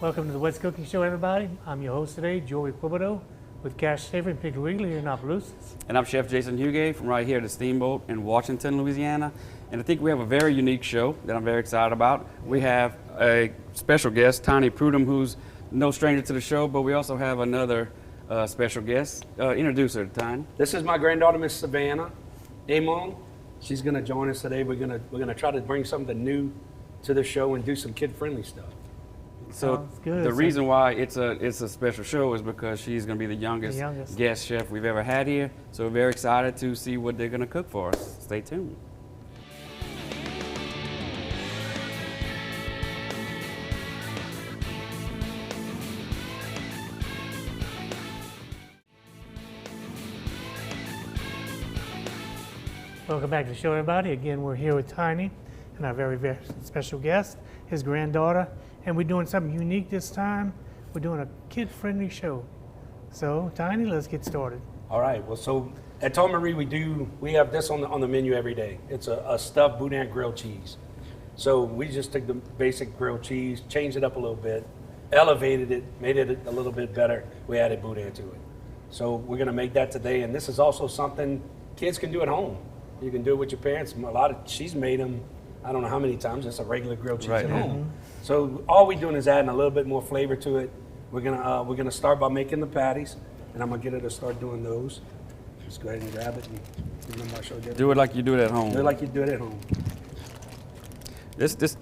Welcome to the West Cooking Show, everybody. I'm your host today, Joey Quibido, with Cash Saver and Piggly Wiggly here in Opelousas. And I'm Chef Jason Huguet from right here at the Steamboat in Washington, Louisiana. And I think we have a very unique show that I'm very excited about. We have a special guest, Tiny Prudhomme, who's no stranger to the show, but we also have another special guest. Introduce her, Tiny. This is my granddaughter, Miss Savannah Amon. She's going to join us today. We're gonna try to bring something new to the show and do some kid-friendly stuff. So good. the reason why it's a special show is because she's going to be the youngest guest chef we've ever had here. So we're very excited to see what they're going to cook for us. Stay tuned. Welcome back to the show, everybody. Again, we're here with Tiny and our very, very special guest, his granddaughter. And we're doing something unique this time. We're doing a kid-friendly show. So, Tiny, let's get started. All right. Well, so at Tom Marie, we have this on the menu every day. It's a stuffed Boudin grilled cheese. So we just took the basic grilled cheese, changed it up a little bit, elevated it, made it a little bit better. We added Boudin to it. So we're going to make that today. And this is also something kids can do at home. You can do it with your parents. She's made them, I don't know how many times, just a regular grilled cheese at home. Mm-hmm. So all we're doing is adding a little bit more flavor to it. We're gonna start by making the patties, and I'm gonna get her to start doing those. Just go ahead and grab it and remember I showed you. Do it like you do it at home. Do it like you do it at home. This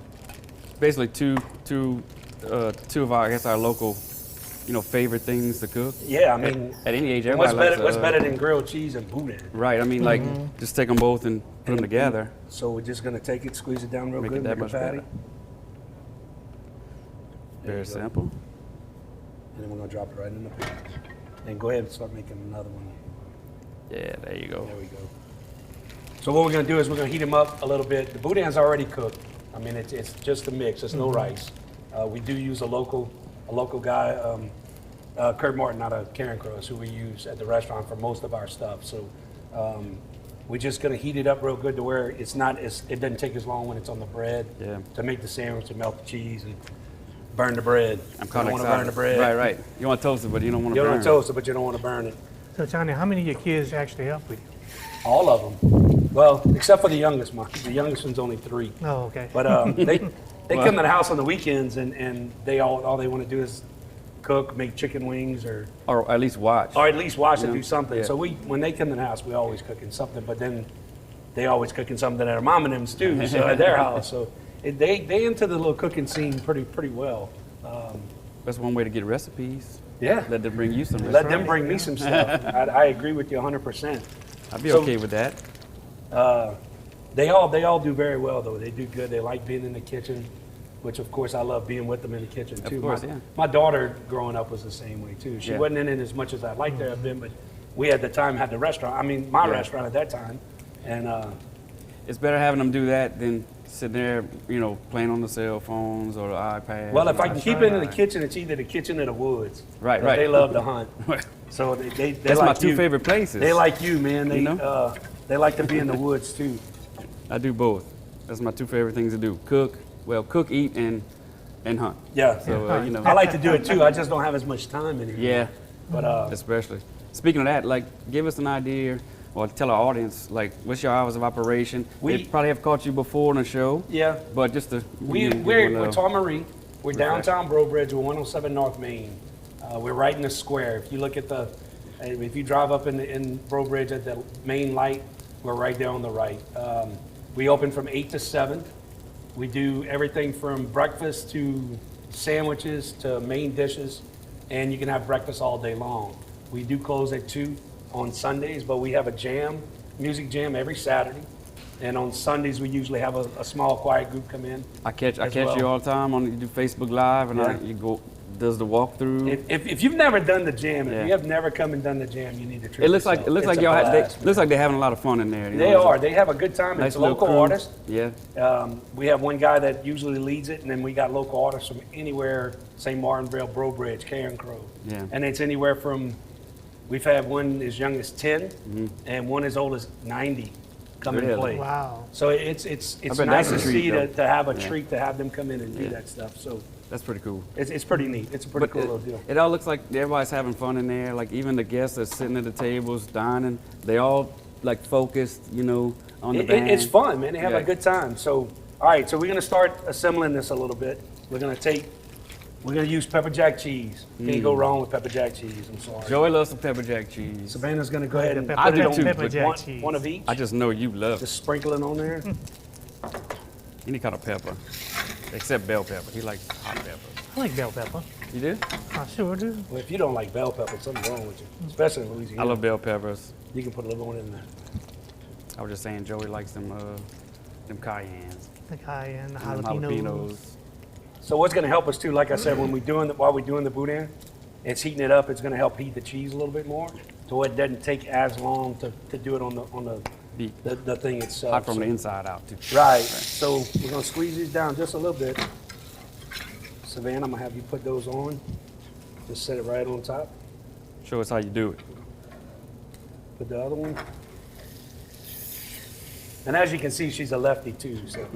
basically two of our, I guess, our local, favorite things to cook. Yeah, I mean, at any age, everybody what's better than grilled cheese and Boudin? Right. I mean, like, just take them both and put them together. So we're just gonna take it, squeeze it down real Make good, it that make a much patty. better. Very simple. And then we're gonna drop it right in the pan. And go ahead and start making another one. Yeah, there you go. There we go. So what we're gonna do is we're gonna heat them up a little bit. The Boudin's already cooked. I mean, it's just a mix. It's no rice. We do use a local guy, Kurt Martin out of Karen Cross, who we use at the restaurant for most of our stuff. So we're just gonna heat it up real good to where it doesn't take as long when it's on the bread to make the sandwich, to melt the cheese and burn the bread. I'm kind of excited. You don't want to burn the bread. Right. You want to toast it, but you don't want to burn it. You don't want to toast it, but you don't want to burn it. So, Tiny, how many of your kids actually help with you? All of them. Well, except for the youngest one. The youngest one's only 3. Oh, okay. But they come to the house on the weekends and they all they want to do is cook, make chicken wings or at least watch. Or at least watch and do something. Yeah. So when they come to the house, we always cooking something. But then they always cooking something at our mom and them's too. So at their house. So they into the little cooking scene pretty well. That's one way to get recipes. Yeah. Let them bring you some recipes. Let them bring me some stuff. I agree with you 100%. I'd be okay with that. They all do very well though. They do good. They like being in the kitchen, which of course I love being with them in the kitchen too. Of course, my daughter growing up was the same way too. She wasn't in it as much as I'd like to have been, but we at the time had the restaurant. I mean, my restaurant at that time, and it's better having them do that than sitting there, playing on the cell phones or the iPad. Well, if I can keep it in the kitchen, it's either the kitchen or the woods. Right. They love to hunt. So they That's like my 2 favorite places. They like you, man. They like to be in the woods too. I do both. That's my 2 favorite things to do: cook, eat, and hunt. Yeah. So I like to do it too. I just don't have as much time anymore. Yeah. But especially. Speaking of that, give us an idea. Or tell our audience, what's your hours of operation? We probably have caught you before on the show. Yeah. But just to... We're Tom Marie. We're downtown Brobridge. We're 107 North Main. We're right in the square. If you look at if you drive up in Brobridge at the main light, we're right there on the right. We open from 8 to 7. We do everything from breakfast to sandwiches to main dishes, and you can have breakfast all day long. We do close at 2 on Sundays, but we have a music jam every Saturday. And on Sundays, we usually have a small quiet group come in. I catch you all the time you do Facebook Live, and you does the walkthrough. If you've never done the jam, if you have never come and done the jam, you need to try. It looks like looks like they're having a lot of fun in there. They are. They have a good time. Nice it's local artists. Yeah. We have one guy that usually leads it, and then we got local artists from anywhere: St. Martinville, Brobridge, Karen Crow. Yeah. And it's anywhere from. We've had one as young as 10 and one as old as 90. come and Really? play. Wow. So it's bet nice that's to a treat, see though. to have a Yeah. treat to have them come in and do Yeah. that stuff. So That's pretty cool. it's pretty neat. It's a pretty cool little deal. It all looks like everybody's having fun in there. Like even the guests that's sitting at the tables dining, they all like focused, you know, on the band. It's fun, man. They have Yeah. a good time. So, all right, so we're gonna start assembling this a little bit. We're gonna use pepper jack cheese. Can't go wrong with pepper jack cheese. I'm sorry. Joey loves some pepper jack cheese. Savannah's gonna go ahead and Pepper I put do it on too, pepper but jack one, cheese. one of each. I just know you love Just sprinkle it on there. any kind of pepper, except bell pepper. He likes hot pepper. I like bell pepper. You do? I sure do. Well, if you don't like bell pepper, something's wrong with you. Especially in I Louisiana. love bell peppers. You can put a little one in there. I was just saying Joey likes them cayennes, The cayenne, the them jalapenos. So what's gonna help us too, like I said, when while we're doing the boudin, it's heating it up. It's gonna help heat the cheese a little bit more, so it doesn't take as long to do it on Beef. the thing itself. Hot from So- the inside out too. Right. So we're gonna squeeze these down just a little bit. Savannah, I'm gonna have you put those on. Just set it right on top. Show us how you do it. Put the other one. And as you can see, she's a lefty too, so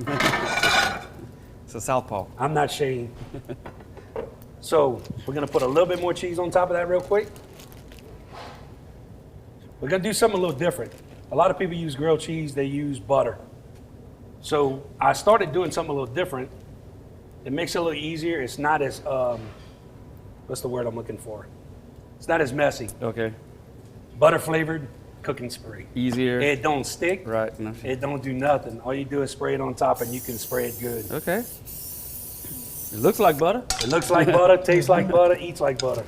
It's a southpaw. I'm not shading. So we're gonna put a little bit more cheese on top of that real quick. We're gonna do something a little different. A lot of people use grilled cheese, they use butter. So I started doing something a little different. It makes it a little easier. It's not as, what's the word I'm looking for? It's not as messy. Okay. Butter flavored cooking spray. Easier. It don't stick. Right. No. It don't do nothing. All you do is spray it on top and you can spray it good. Okay. It looks like butter. It looks like butter, tastes like butter, eats like butter.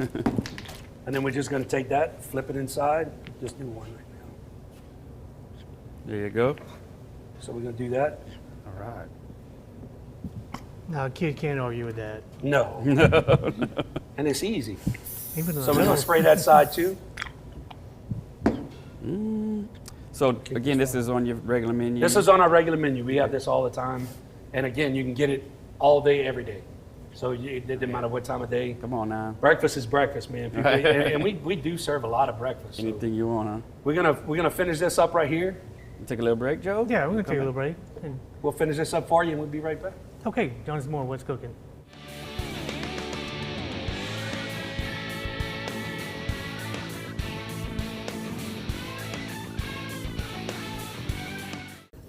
And then we're just gonna take that, flip it inside, just do one right now. There you go. So we're gonna do that. All right. Now, a kid can't argue with that. No. And it's easy. Even though So we're gonna spray that side too. So again, this is on your regular menu. This is on our regular menu. We have this all the time. And again, you can get it all day, every day. So it doesn't matter what time of day. Come on now. Breakfast is breakfast, man. People, and we do serve a lot of breakfast. So Anything you want, huh? we're gonna finish this up right here. Take a little break, Joe? Yeah, we're going to take a little break. And, We'll finish this up for you and we'll be right back. okay, Jonas Moore, what's cooking?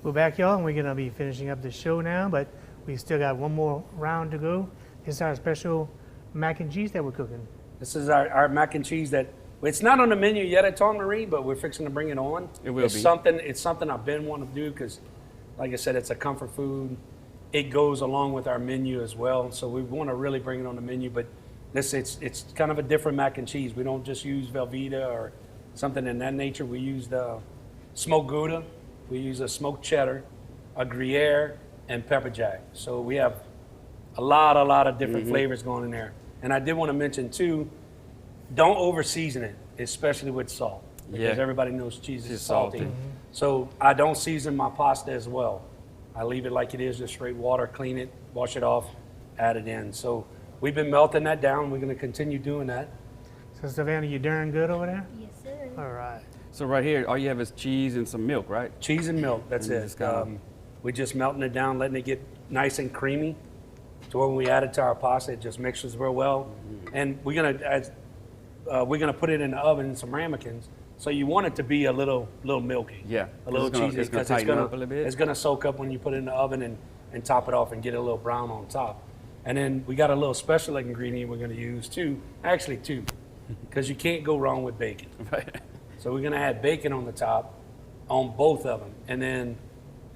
We're back, y'all, and we're going to be finishing up the show now, but we still got one more round to go. This is our special mac and cheese that we're cooking. This is our mac and cheese that it's not on the menu yet at Tom Marie, but we're fixing to bring it on. It will it's be. It's something I've been wanting to do because, like I said, it's a comfort food. It goes along with our menu as well, so we want to really bring it on the menu. But it's kind of a different mac and cheese. We don't just use Velveeta or something in that nature. We use the smoked Gouda, we use a smoked cheddar, a Gruyere, and pepper jack. So we have a lot of different flavors going in there. And I did want to mention too, don't over season it, especially with salt, because Yeah. everybody knows cheese is It's salty. salty. So I don't season my pasta as well. I leave it like it is, just straight water, clean it, wash it off, add it in. So we've been melting that down. We're going to continue doing that. So, Savannah, you darn good over there? Yes, sir. All right. So right here, all you have is cheese and some milk, right? Cheese and milk, that's And it. just kinda- We're just melting it down, letting it get nice and creamy. To where when we add it to our pasta, it just mixes real well. And we're gonna put it in the oven in some ramekins. So you want it to be a little milky. Yeah. A little It's gonna- cheesy it's gonna because tighten up a little bit. it's gonna soak up when you put it in the oven and top it off and get it a little brown on top. And then we got a little special ingredient we're gonna use too. Actually two, because you can't go wrong with bacon. Right. So we're gonna add bacon on the top, on both of them. And then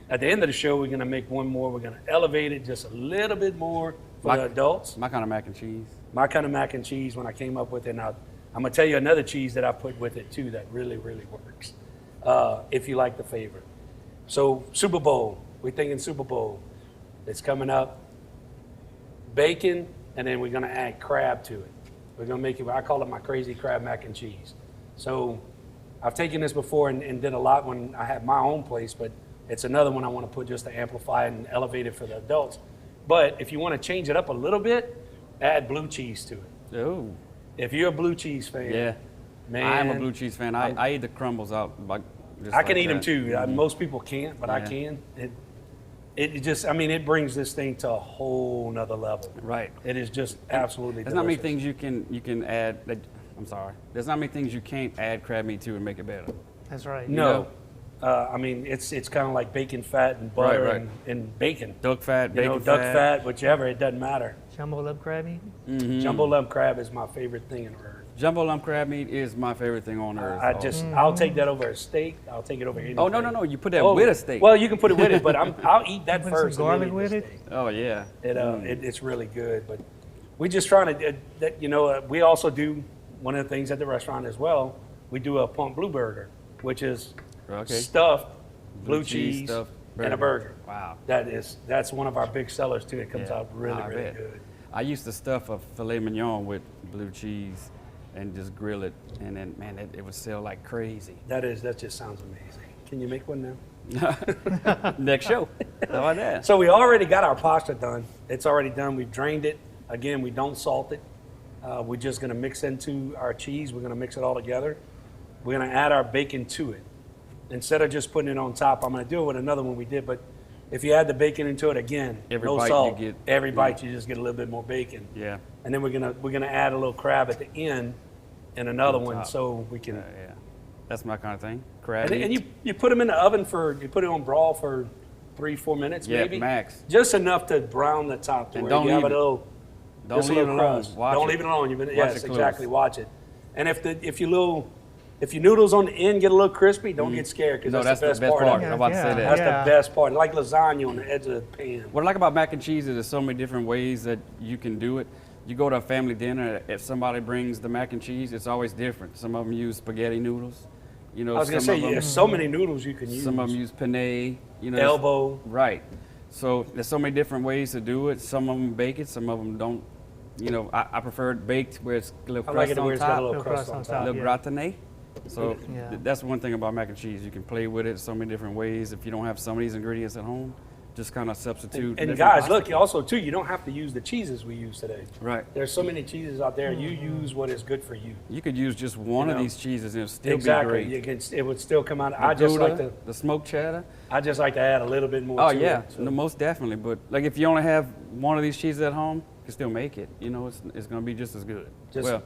at the end of the show, we're gonna make one more. We're gonna elevate it just a little bit more for the adults. My kind of mac and cheese. My kind of mac and cheese when I came up with it. Now, I'm gonna tell you another cheese that I put with it too that really, really works. If you like the favorite. So Super Bowl, we're thinking Super Bowl. It's coming up. Bacon, and then we're gonna add crab to it. We're gonna make it, I call it my crazy crab mac and cheese. So I've taken this before and did a lot when I had my own place, but it's another one I wanna put just to amplify and elevate it for the adults. But if you wanna change it up a little bit, add blue cheese to it. Oh. If you're a blue cheese fan, Yeah. man. I am a blue cheese fan. I eat the crumbles out like just I can like eat them that. too. Most people can't, but I Yeah. can. It just, I mean, it brings this thing to a whole nother level. Right. It is just absolutely There's not many delicious. things you can add. I'm sorry. There's not many things you can't add crab meat to and make it better. That's right. No. I mean, it's kind of like bacon fat and butter Right. and bacon. Duck fat, You know, bacon duck fat, whichever, it doesn't matter. Jumbo love crab meat. Jumbo lump crab is my favorite thing in earth. Jumbo lump crab meat is my favorite thing on earth. I'll take that over a steak. I'll take it over anything. Oh no! You put that with a steak. Well, you can put it with it, but I'll eat that Put first. some garlic and then eat with the it. steak. Oh yeah. It's really good, but we just trying to, we also do one of the things at the restaurant as well. We do a plump blue burger, which is stuffed blue cheese stuffed and a burger. Wow. That's one of our big sellers too. It comes Yeah. out really, I really bet. good. I used to stuff a filet mignon with blue cheese and just grill it, and then man, it would sell like crazy. That just sounds amazing. Can you make one now? Next show. How about that? So we already got our pasta done. It's already done. We've drained it. Again, we don't salt it. We're just going to mix into our cheese. We're going to mix it all together. We're going to add our bacon to it. Instead of just putting it on top, I'm going to do it with another one we did. But if you add the bacon into it again, Every no bite salt. you get- Every bite you just get a little bit more bacon. Yeah. And then we're gonna add a little crab at the end and another On one top. so we can. Yeah. That's my kind of thing. Crab And meat. you put them in the oven you put it on broil for 3-4 minutes Yeah, maybe. max. Just enough to brown the top to And where don't you have a leave it. little. Don't just a leave it little alone. crust. Watch Don't it. leave it alone. Watch Yes, it exactly. close. Watch it. And if your noodles on the end get a little crispy, don't get scared because No, that's the best part. part. Of I'm it. about to say that. That's Yeah. the best part. Like lasagna on the edge of the pan. What I like about mac and cheese is there's so many different ways that you can do it. You go to a family dinner, if somebody brings the mac and cheese, it's always different. Some of them use spaghetti noodles. You know, I was gonna some say of them, there's so many noodles you can use. some of them use penne. You know, Elbow. Right. So there's so many different ways to do it. Some of them bake it, some of them don't. You know, I prefer it baked where it's a little I like crust it where on it's got a top, little Little crust crust on on top. top. a little yeah. gratinate. So Yeah. that's one thing about mac and cheese. You can play with it so many different ways. If you don't have some of these ingredients at home, just kind of substitute. And different guys, pasta. look, also too, you don't have to use the cheeses we use today. Right. There's so many cheeses out there. You use what is good for you. You could use just one You of know? these cheeses and it'll still Exactly. be great. It would still come out. The I just like Gouda, to. the smoked cheddar. I just like to add a little bit more. Oh to yeah, it, so. no, most definitely. But like if you only have one of these cheeses at home, you can still make it. You know, it's going to be just as good. Well,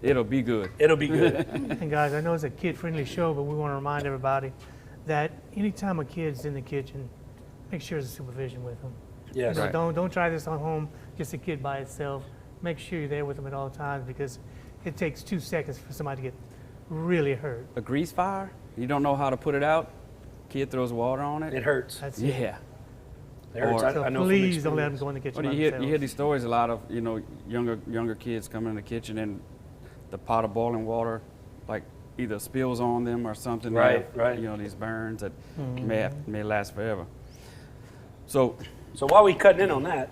it'll be good. It'll be good. And guys, I know it's a kid-friendly show, but we want to remind everybody that anytime a kid's in the kitchen, make sure there's supervision with them. Yes. You know, Right. don't try this at home, just a kid by itself. Make sure you're there with them at all times because it takes 2 seconds for somebody to get really hurt. A grease fire, you don't know how to put it out. Kid throws water on it. It hurts. That's it. Yeah. It hurts. Or- So I know from please don't let them experience. go in the kitchen Well, by you hear themselves. these stories a lot of younger kids coming in the kitchen and the pot of boiling water like either spills on them or something. They Right, have, right. You know, these burns that Mm-hmm. may last forever. So So while we cutting in on that,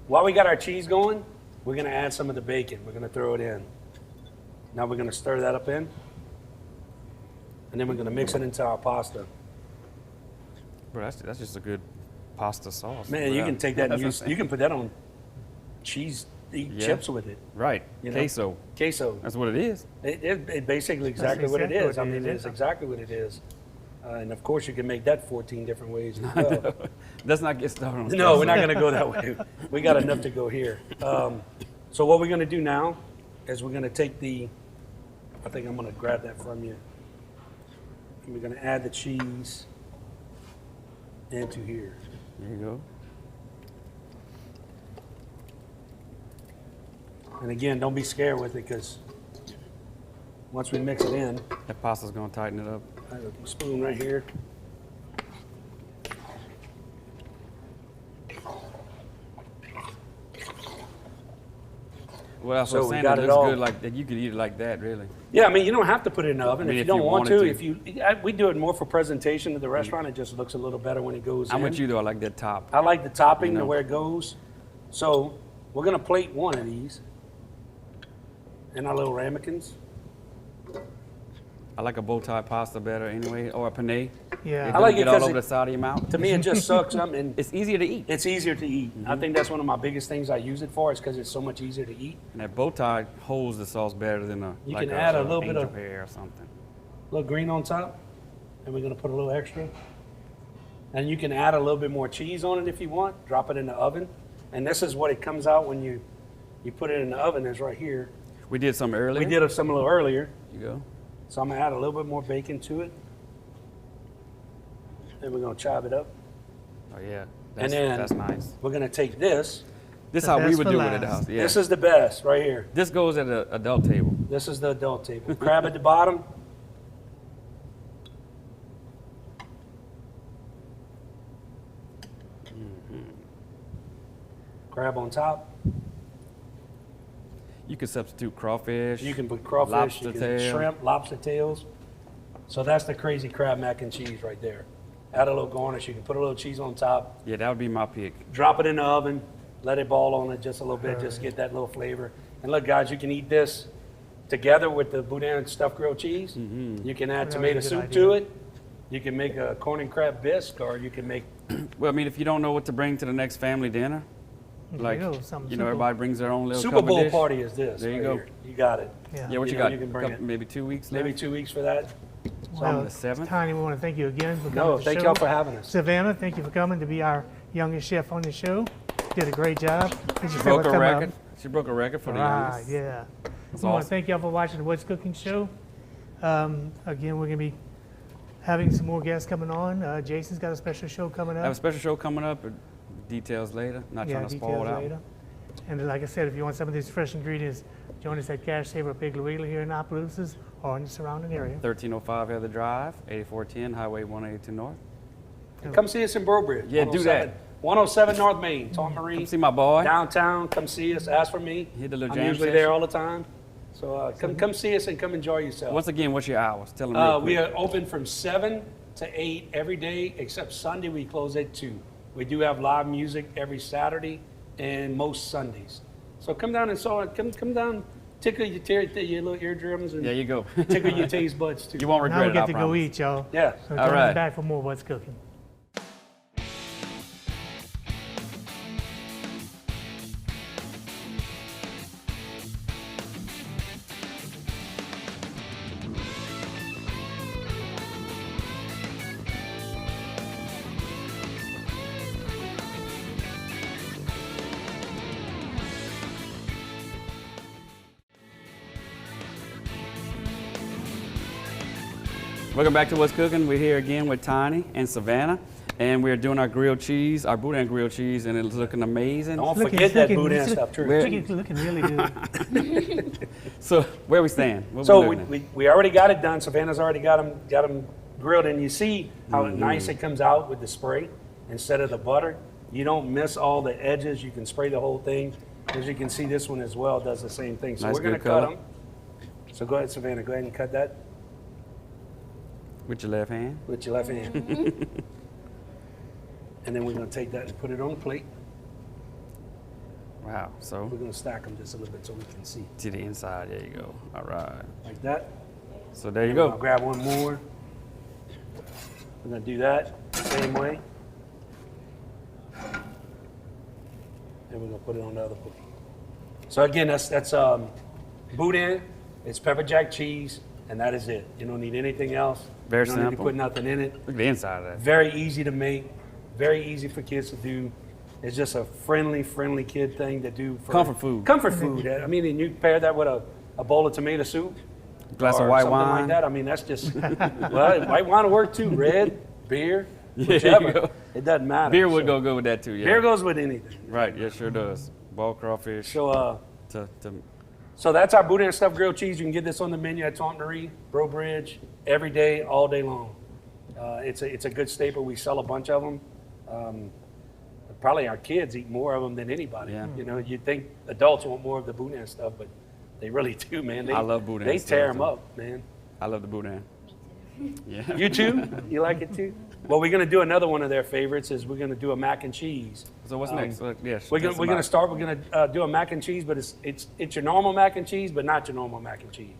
while we got our cheese going, we're gonna add some of the bacon. We're gonna throw it in. Now we're gonna stir that up in, and then we're gonna mix it into our pasta. bro, that's just a good pasta sauce. Man, you bro. can take that and That's use. what I'm You can put that on cheese. Eat Yeah. chips with it. Right. You know? Queso. Queso. That's what it is. It basically exactly what it exactly is. what I it mean, is, it's yeah. exactly what it is. And of course, you can make that 14 different ways as well. Let's not get started on No, we're not going to go that way. We got enough to go here. So what we're going to do now is we're going to take I think I'm going to grab that from you. And we're going to add the cheese into here. There you go. And again, don't be scared with it because once we mix it in, That pasta's gonna tighten it up. I have a spoon right here. Well, that's So what I'm we saying. got It it looks all. good like that. You could eat it like that, really. Yeah, I mean, you don't have to put it in the oven I mean, if you if don't you want wanted to. We do it more for presentation at the restaurant. It just looks a little better when it goes I'm in. with you though. I like that top. I like the topping You know. to where it goes. So we're gonna plate one of these in our little ramekins. I like a bow tie pasta better anyway, or a penne. Yeah. It I like doesn't it get all 'cause over it- the side of your mouth. To me, it just sucks up and It's easier to eat. it's easier to eat. I think that's one of my biggest things I use it for is because it's so much easier to eat. And that bow tie holds the sauce better than You can add a little bit angel of- hair or something. A little green on top. and we're gonna put a little extra. And you can add a little bit more cheese on it if you want. Drop it in the oven. And this is what it comes out when you put it in the oven. It's right here. We did some earlier. We did some a little earlier. You go. So I'm gonna add a little bit more bacon to it. Then we're gonna chop it up. Oh yeah. And then That's nice. we're gonna take this. This is The how we best would for do it at the last. house. Yeah. This is the best right here. This goes at an adult table. This is the adult table. Crab at the bottom. Crab on top. You can substitute crawfish. You can put crawfish, lobster you can tail. shrimp, lobster tails. So that's the crazy crab mac and cheese right there. Add a little garnish. You can put a little cheese on top. Yeah, that would be my pick. Drop it in the oven. Let it ball on it just a little bit. Just get that little flavor. And look, guys, you can eat this together with the Boudin stuffed grilled cheese. You can add That's a tomato good soup idea. to it. You can make a corn and crab bisque, or you can make. Well, I mean, if you don't know what to bring to the next family dinner, like, There you go, something you know, simple. everybody brings their own little Super cover Bowl dish. party is this. There you right go. here. You got it. Yeah. Yeah, what you, You know, got? you can bring it. Maybe 2 weeks Maybe left? 2 weeks for that. Well, the 7th? Tiny, we want to thank you again for coming No, to the thank show. y'all for having us. Savannah, thank you for coming to be our youngest chef on the show. Did a great job. Did you Broke feel a it come record. up? She broke a record for the Right, youngest. yeah. That's We want to awesome. thank y'all for watching the What's Cooking show. Again, we're going to be having some more guests coming on. Jason's got a special show coming I have a up. special show coming up. Details later. Not trying to spoil it out. later. And like I said, if you want some of these fresh ingredients, join us at Cash Saver Piggly Wiggly here in Opelousas or in the surrounding area. 1305 Heather Drive, 8410 Highway 182 North. Come see us in Brobridge. Yeah, do 107 that. 107 North Main, Tom Marie. Come see my boy. Downtown, come see us. Ask for me. Hit the little I'm jam usually session. there all the time. So come see us and come enjoy yourself. Once again, what's your hours? Tell them real quick. We are open from 7 to 8 every day, except Sunday we close at 2. We do have live music every Saturday and most Sundays. So come down and come down, tickle your little eardrums and There you go. tickle your taste buds too. You won't Now regret we it, get I to go promise. eat, y'all. Yeah. So All join right. us back for more What's Cooking. Welcome back to What's Cooking. We're here again with Tiny and Savannah, and we're doing our grilled cheese, our Boudin grilled cheese, and it's looking amazing. Don't Looking- forget that looking- Boudin look- stuff too. Where- Looking really good. So where we stand? What So we looking at? we already got it done. Savannah's already got them grilled, and you see how Mm-hmm. nice it comes out with the spray instead of the butter. You don't miss all the edges. You can spray the whole thing. As you can see, this one as well does the same thing. So Nice, we're going to good cut color. them. So go ahead, Savannah. Go ahead and cut that With your left hand. with your left hand. And then we're going to take that and put it on the plate. Wow. So We're going to stack them just a little bit so we can see. to the inside. There you go. All right. Like that. So there you And I'll go. grab one more. We're going to do that same way. And we're going to put it on the other plate. So again, that's Boudin. It's pepper jack cheese, and that is it. You don't need anything else. Very you don't need to simple. put nothing in it. Look at the inside of that. Very easy to make. Very easy for kids to do. It's just a friendly kid thing to do. For Comfort food. Comfort food. I mean, and you pair that with a bowl of tomato soup. Glass or of white something wine. like that. I mean, that's just, well, white wine will work too. Red, beer, Yeah, there you whichever. go. It doesn't matter. Beer would So, go good with that too. Yeah. Beer goes with anything. Right. Yeah, sure does. Ball crawfish. So, To so that's our Boudin stuffed grilled cheese. You can get this on the menu at Tom Marie, Brobridge, every day, all day long. It's a good staple. We sell a bunch of them. Probably our kids eat more of them than anybody. Yeah. You know, you'd think adults want more of the Boudin stuff, but they really do, man. I love Boudin They stuff, tear them too. up, man. I love the Boudin. Yeah. You too? You like it too? Well, we're gonna do another one of their favorites. Is we're gonna do a mac and cheese. So what's next? Yes. We're gonna do a mac and cheese, but it's your normal mac and cheese, but not your normal mac and cheese.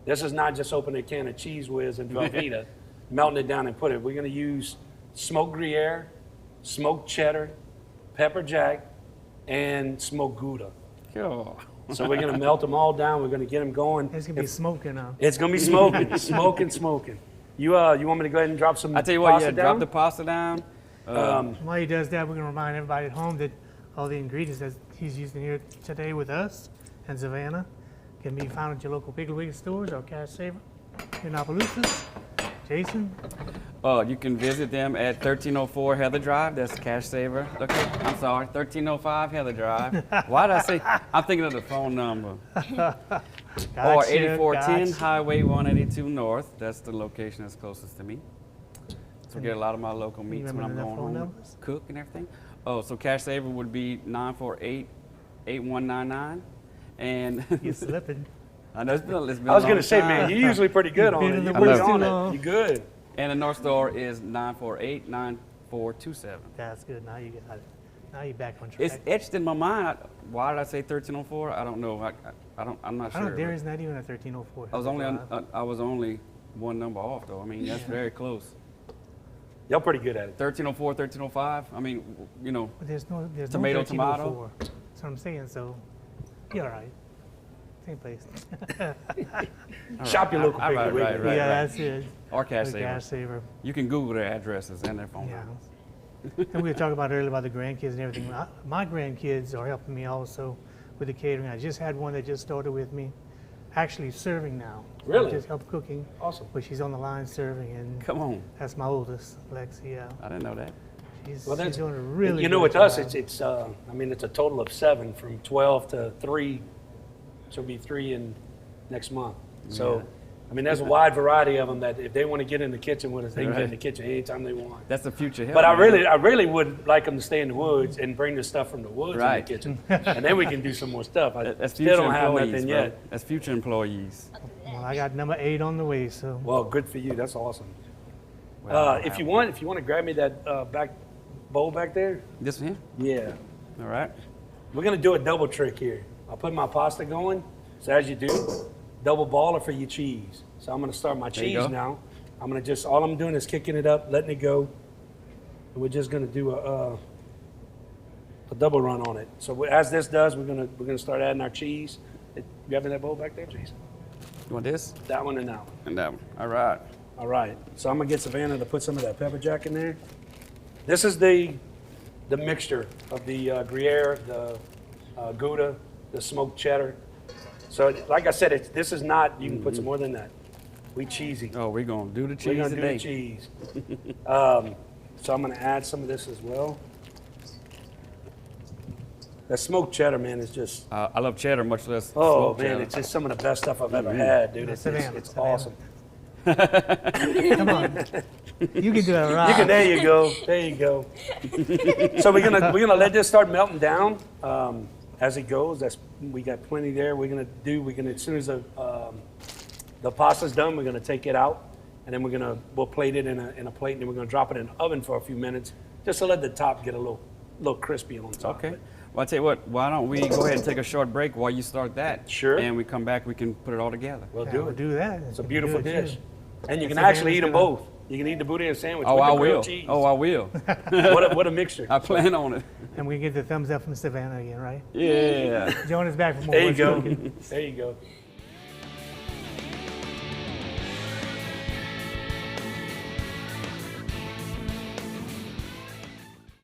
This is not just opening a can of Cheese Whiz and Velveeta, melting it down and put it. We're gonna use smoked Gruyere, smoked cheddar, pepper jack, and smoked Gouda. Cool. So we're gonna melt them all down. We're gonna get them going. It's going to be smoking now. It's gonna be smoking, smoking. You want me to go ahead and drop some I tell you what, pasta yeah, down? drop the pasta down. While he does that, we're going to remind everybody at home that all the ingredients that he's using here today with us and Savannah can be found at your local Piggly Wiggly stores or Cash Saver in Opelousas. Jason? You can visit them at 1304 Heather Drive. That's Cash Saver. Okay, I'm sorry, 1305 Heather Drive. Why did I say? I'm thinking of the phone number. Or 8410 Highway 182 North. That's the location that's closest to me. So we get a lot of my local meats when I'm remember going the phone home, numbers? cook and everything. Oh, so Cash Saver would be 948-8199. And You're slipping. I know it's been a I was long going to say, time. man, you're usually pretty good on Been it. in the You're pretty woods too on long. it. You're good. And the North Store is 948-9427. That's good. Now you got it. Now you're back on track. It's etched in my mind. Why did I say 1304? I don't know. I'm not I sure. don't, there is not even a 1304. I was only I was only one number off though. I mean, that's very close. Y'all pretty good at it. 1304, 1305. I mean, you know, But there's Tomato, no tomato. 1304. That's what I'm saying. So you're all right. Same place. Shop your local All right, Piggly Wiggly. right, right. Yeah, that's it. or Cash The Saver. Cash Saver. You can Google their addresses and their phone Yeah. numbers. And we were talking about earlier about the grandkids and everything. My grandkids are helping me also with the catering. I just had one that just started with me, actually serving now. Really? I just helped cooking, Awesome. but she's on the line serving, and Come on, that's my oldest, Lexi. Yeah, I didn't know that. she's, Well, she's doing a really. You know, good with us, job. it's I mean, it's a total of 7 from 12 to 3. So it'll be 3 in next month. So, I mean, there's a wide variety of them that if they want to get in the kitchen with us, they can get in the kitchen anytime they want. That's the future. But I help, man. really would like them to stay in the woods and bring the stuff from the woods Right. in the kitchen, and then we can do some more stuff. I That's still future don't have employees, nothing bro. yet. That's future employees. Well, I got number 8 on the way, so Well, good for you. That's awesome. Well, If you want to grab me that back bowl back there, this one here. yeah. All right. We're gonna do a double trick here. I'll put my pasta going. So as you do, double baller for your cheese. So I'm gonna start my There you cheese go. now. I'm gonna all I'm doing is kicking it up, letting it go. And we're just gonna do a double run on it. So as this does, we're gonna start adding our cheese. You having that bowl back there, Jason? You want this That one and that one. and that one? All right. All right. So I'm gonna get Savannah to put some of that pepper jack in there. This is the mixture of the Gruyere, the Gouda, the smoked cheddar. So like I said, this is not. You can put some more than that. We cheesy. Oh, we're gonna do the We're cheese gonna do today. the cheese. So I'm gonna add some of this as well. That smoked cheddar, man, is just. I love cheddar, much less. Oh smoked man, cheddar. it's just some of the best stuff I've ever had, dude. It's Savannah, it's Savannah. awesome. come on. You can do that right. You can. There you go. There you go. So we're gonna let this start melting down as it goes. We got plenty there. We're gonna as soon as the pasta's done, we're gonna take it out, and then we'll plate it in a plate, and then we're gonna drop it in the oven for a few minutes, just to let the top get a little crispy on top. Okay. of it. Well, I tell you what. Why don't we go ahead and take a short break while you start that? Sure. And we come back. We can put it all together. We'll Yeah, do we'll it. do that. It's a beautiful dish, and you can Savannah's actually eat them gonna- both. You can eat the Boudin sandwich Oh, with I the grilled will. cheese. Oh, I will. What a mixture. I plan on it. And we get the thumbs up from Savannah again, right? Yeah. Join us back for more. There you What's go. Cooking. There you go.